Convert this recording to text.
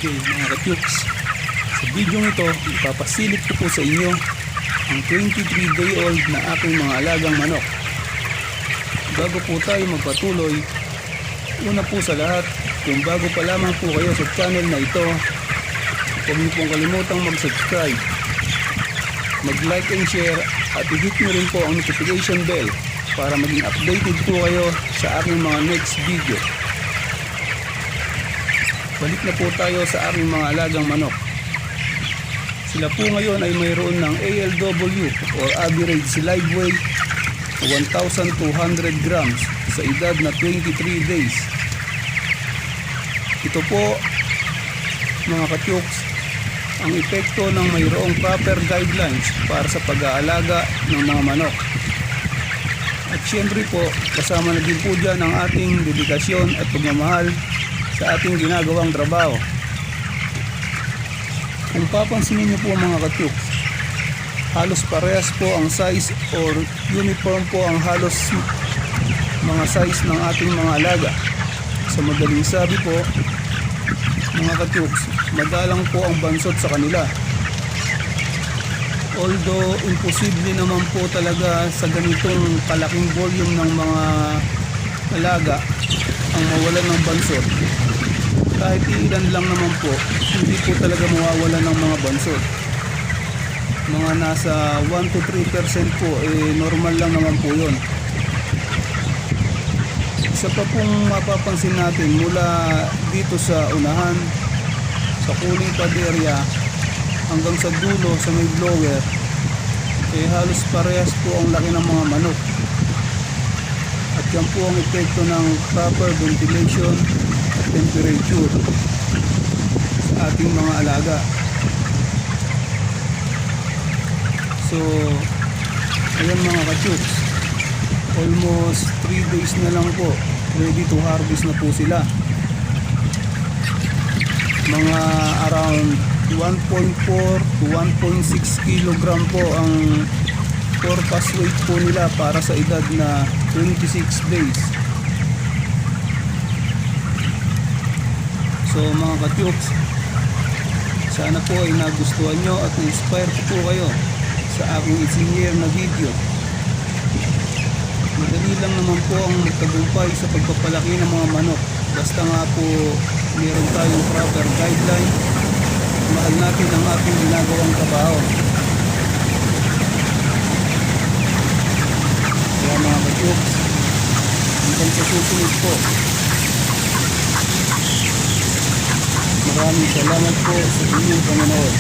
Okay mga katyuks, sa video ito ipapasilip ko po sa inyo ang 23-day-old na aking mga alagang manok. Bago po tayo magpatuloy, una po sa lahat, kung bago pa lamang po kayo sa channel na ito, huwag niyo pong kalimutang mag-subscribe, mag-like and share at i-hit nyo rin po ang notification bell para maging updated po kayo sa aking mga next video. Balik na po tayo sa aming mga alagang manok. Sila po ngayon ay mayroon ng ALW or average live weight 1,200 grams sa edad na 23 days. Ito po mga katyuks ang epekto ng mayroong proper guidelines para sa pag-aalaga ng mga manok. At syempre po kasama na din po dyan ang ating dedikasyon at pagmamahal sa ating ginagawang trabaho. Kung papansinin niyo po mga katyuks, halos parehas po ang size or uniform po ang halos mga size ng ating mga alaga. Sa madaling sabi po mga katyuks, madalang po ang bansot sa kanila. Although imposible naman po talaga sa ganitong kalaking volume ng mga alaga ang mawalan ng bansot. Kahit ilan lang naman po, hindi po talaga mawawala ng mga bansot. Mga nasa 1 to 3% po, normal lang naman po yun. Isa pa pong mapapansin natin mula dito sa unahan, sa cooling pad area, hanggang sa dulo sa may blower, halos parehas po ang laki ng mga manok. At yan po ang epekto ng proper ventilation at temperature sa ating mga alaga. So ayan mga katyuks, almost 3 days na lang po, ready to harvest na po sila. Mga around 1.4 to 1.6 kilogram po ang corpus weight po nila para sa edad na 26 days. So mga katyuks, sana po ay nagustuhan nyo at na-inspire po kayo sa aking isinyer na video. Madali lang naman po ang magtagumpay sa pagpapalaki ng mga manok, basta nga po meron tayong proper guideline, mahal natin ang ating ginagawang trabaho. Kaya mga katyuks, hanggang sa susunod po. Maraming salamat po sa inyong panonood.